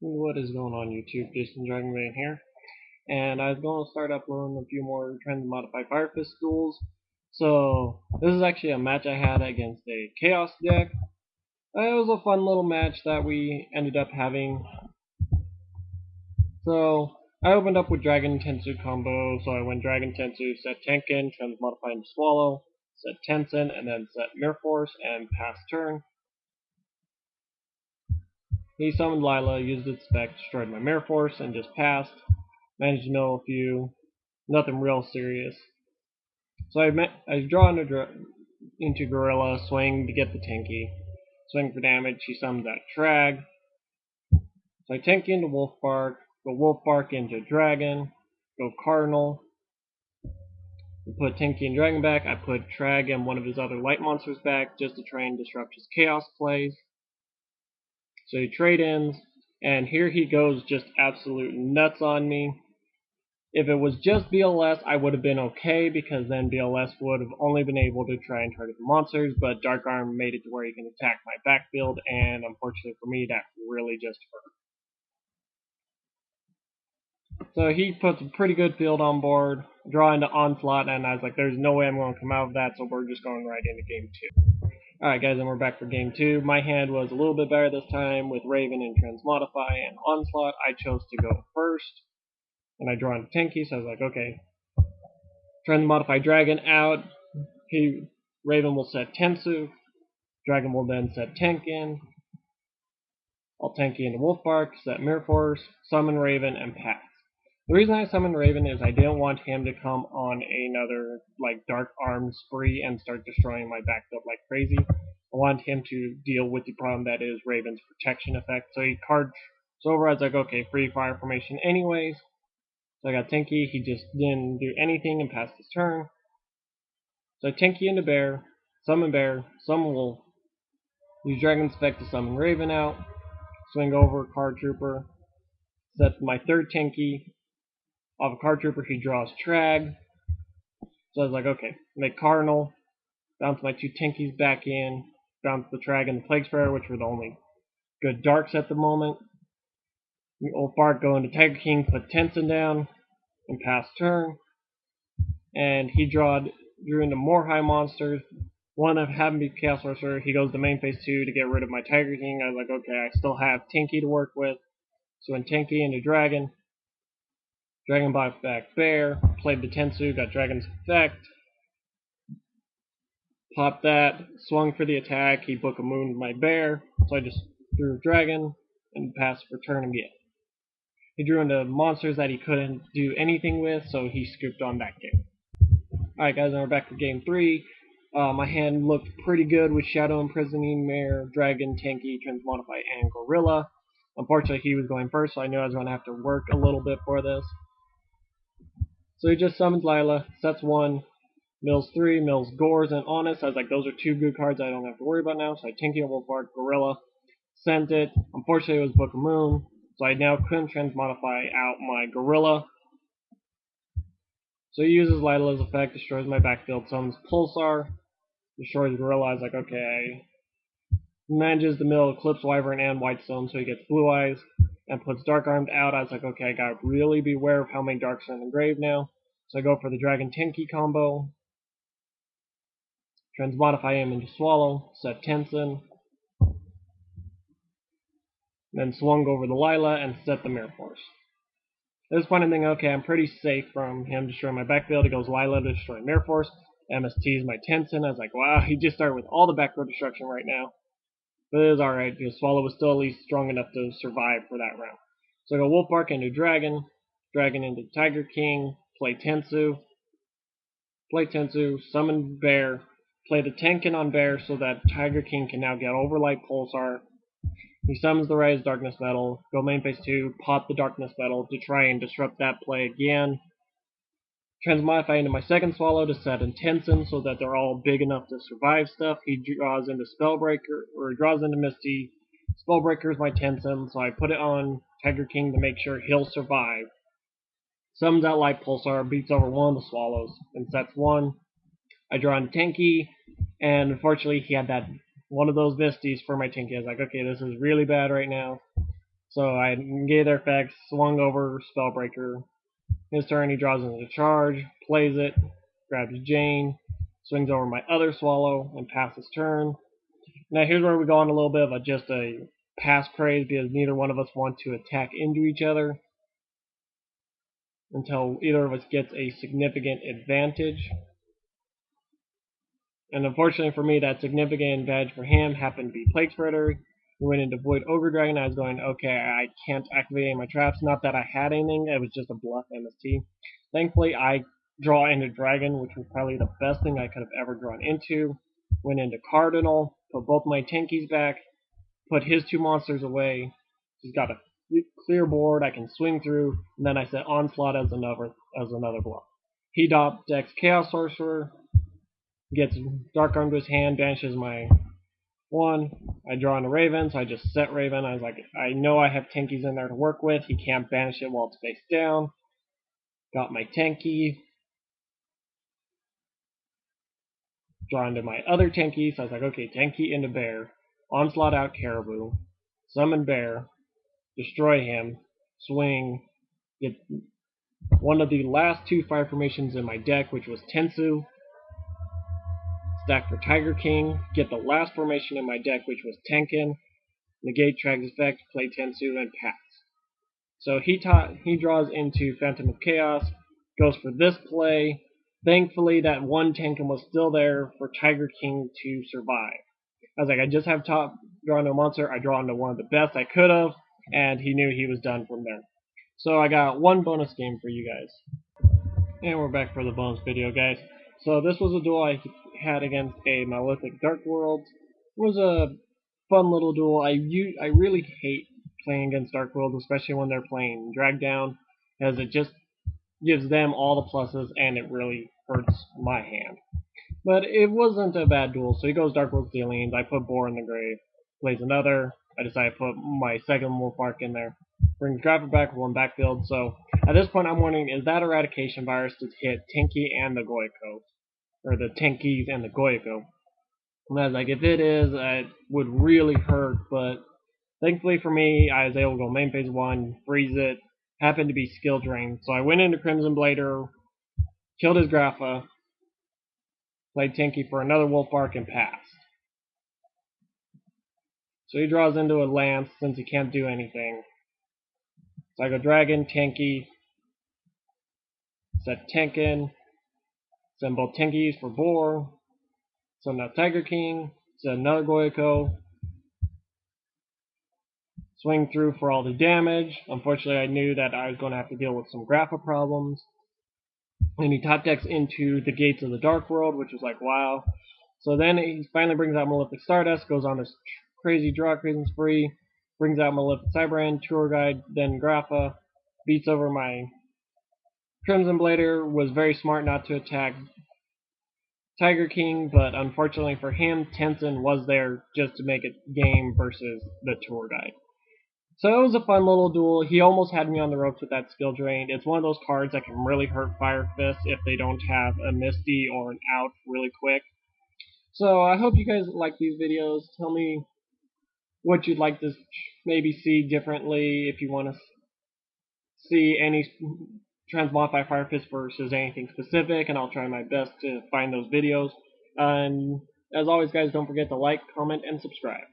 What is going on YouTube? Jason Dragonbane here, and I was going to start uploading a few more Trandsmodify Fire Fist duels. So this is actually a match I had against a Chaos deck. It was a fun little match that we ended up having. So I opened up with Dragon Tensu combo, so I went Dragon Tensu, set Tenkin, Transmodify into Swallow, set Tensen, and then set Mirror Force and pass turn. He summoned Lila, used its spec, destroyed my Mirror Force, and just passed. Managed to know a few, nothing real serious. So I draw into Gorilla, swing to get the Tinky, swing for damage. He summons that Trag. So I Tinky into Wolf Bark, go Wolf Bark into Dragon, go Cardinal. I put Tinky and Dragon back. I put Trag and one of his other light monsters back just to try and disrupt his Chaos plays. So he trade-ins, and here he goes just absolute nuts on me. If it was just BLS, I would have been okay, because then BLS would have only been able to try and target the monsters, but Dark Arm made it to where he can attack my backfield, and unfortunately for me, that really just hurt. So he puts a pretty good field on board, draw into Onslaught, and I was like, there's no way I'm going to come out of that, so we're just going right into game 2. Alright guys, and we're back for game 2. My hand was a little bit better this time with Raven and Transmodify and Onslaught. I chose to go first, and I draw into Tenki, so I was like, okay. Transmodify Dragon out. Raven will set Tensu. Dragon will then set Tenkin. I'll Tenki into Wolfbark, set Mirror Force, summon Raven, and pass. The reason I summoned Raven is I didn't want him to come on another Dark Arm spree and start destroying my backfield like crazy. I wanted him to deal with the problem that is Raven's protection effect. So he cards over. I was like, okay, free fire formation anyways. So I got Tenki. He just didn't do anything and passed his turn. So I Tenki into Bear, summon Wolf, use Dragon Spec to summon Raven out, swing over Card Trooper, set my third Tenki. Off a Card Trooper, he draws Trag. So I was like, okay, make Cardinal, bounce my two Tenkis back in, bounce the Trag and the Plague Spreader, which were the only good darks at the moment. Old Bark go into Tiger King, put Tensen down, and pass turn. And he drew into more high monsters. One of having be Chaos Sorcerer, he goes to main phase 2 to get rid of my Tiger King. I was like, okay, I still have Tinky to work with. So when Tinky into Dragon, Dragon bought back Bear, played the Tensu, got Dragon's effect, popped that, swung for the attack, he Book of Moon my Bear, so I just threw Dragon and passed for turn again. He drew into monsters that he couldn't do anything with, so he scooped on that game. Alright guys, now we're back for game 3. My hand looked pretty good with Shadow Imprisoning, Mare, Dragon, Tanky, Transmodify, and Gorilla. Unfortunately, he was going first, so I knew I was going to have to work a little bit for this. So he just summons Lila, sets 1, mills 3, mills Gores, and Honest. I was like, those are 2 good cards I don't have to worry about now, so I Tanky Wolfbark, Gorilla, sent it. Unfortunately, it was Book of Moon, so I now couldn't Transmodify out my Gorilla. So he uses Lila's effect, destroys my backfield, summons Pulsar, destroys Gorilla. I was like, okay. Manages to mill Eclipse Wyvern and Whitestone, so he gets Blue Eyes, and puts Dark Armed out. I was like, okay, I gotta really beware of how many Darks are in the grave now. So I go for the Dragon Tenki combo, Transmodify him into Swallow, set Tensen, then swung over the Lila and set the Mirror Force. At this point I'm thinking, okay, I'm pretty safe from him destroying my backfield. He goes Lila to destroy Mirror Force, MST's my Tensen. I was like, wow, he just started with all the backrow destruction right now. But it was alright, because Swallow was still at least strong enough to survive for that round. So I go Wolfbark into Dragon, Dragon into Tiger King, play Tensu, summon Bear, play the Tenkin on Bear so that Tiger King can now get Overlight Pulsar. He summons the Rise Darkness Metal, go main phase 2, pop the Darkness Metal to try and disrupt that play again. Transmodify into my second Swallow to set in Tensen so that they're all big enough to survive stuff. He draws into Spellbreaker, or draws into Misty. Spellbreaker is my Tensen, so I put it on Tiger King to make sure he'll survive. Summons out Light Pulsar, beats over one of the Swallows, and sets 1. I draw into Tenki, and unfortunately he had that one of those Misties for my Tenki. I was like, okay, this is really bad right now. So I negated their effects, swung over Spellbreaker. His turn, he draws into charge, plays it, grabs Jane, swings over my other Swallow, and passes turn. Now here's where we go on a little bit of just a pass craze because neither one of us want to attack into each other until either of us gets a significant advantage. And unfortunately for me, that significant advantage for him happened to be Plague Spreader. He went into Void Ogre Dragon. I was going, okay, I can't activate any of my traps. Not that I had anything, it was just a bluff MST. Thankfully, I draw into Dragon, which was probably the best thing I could have ever drawn into. Went into Cardinal, put both my tankies back, put his two monsters away. He's got a clear board I can swing through, and then I set Onslaught as another bluff. He decks Chaos Sorcerer, gets Dark Arm to his hand, banishes my one. I draw on a Raven, so I just set Raven. I was like, I know I have tankies in there to work with. He can't banish it while it's face down. Got my tanky. Draw into my other tanky, so I was like, okay, tanky into bear. Onslaught out Caribou. Summon bear. Destroy him. Swing. Get one of the last two fire formations in my deck, which was Tensu. Stack for Tiger King, get the last formation in my deck, which was Tenkin, negate Trag's effect, play Tensu, and pass. So he draws into Phantom of Chaos, goes for this play. Thankfully, that one Tenkin was still there for Tiger King to survive. I was like, I just have top draw into a monster, I draw into one of the best I could have, and he knew he was done from there. So I got one bonus game for you guys. And we're back for the bonus video, guys. So this was a duel I had against a Monolithic Dark World. It was a fun little duel. I really hate playing against Dark World, especially when they're playing Drag Down, as it just gives them all the pluses and it really hurts my hand. But it wasn't a bad duel, so he goes Dark World Ceilings, I put Boar in the grave, plays another, I decide to put my second Wolf Arc in there. Brings Grapple back with one backfield, so at this point I'm wondering, is that Eradication Virus to hit Tinky and the Goyko? Or the Tinkies and the Goyko? And I was like, if it is, it would really hurt, but thankfully for me, I was able to go main phase 1, freeze it, happened to be skill drained, so I went into Crimson Blader, killed his Grappa, played Tinky for another Wolf Arc, and passed. So he draws into a Lance since he can't do anything. So I go Dragon, Tinky, set Tenkin, send both Tinkies for Boar, so now Tiger King, set another Goyko, swing through for all the damage. Unfortunately, I knew that I was going to have to deal with some Grappa problems. And he top decks into the Gates of the Dark World, which was like, wow. So then he finally brings out Malefic Stardust, goes on this crazy draw creating spree, brings out Malefic Cyberend, Tour Guide, then Grappa, beats over my Crimson Blader, was very smart not to attack Tiger King, but unfortunately for him, Tensin was there just to make it game versus the Tour Guide. So it was a fun little duel. He almost had me on the ropes with that skill drain. It's one of those cards that can really hurt Fire Fist if they don't have a Misty or an out really quick. So I hope you guys like these videos. Tell me what you'd like to maybe see differently, if you want to see any Transmodify Fire Fist versus anything specific, and I'll try my best to find those videos. And as always, guys, don't forget to like, comment, and subscribe.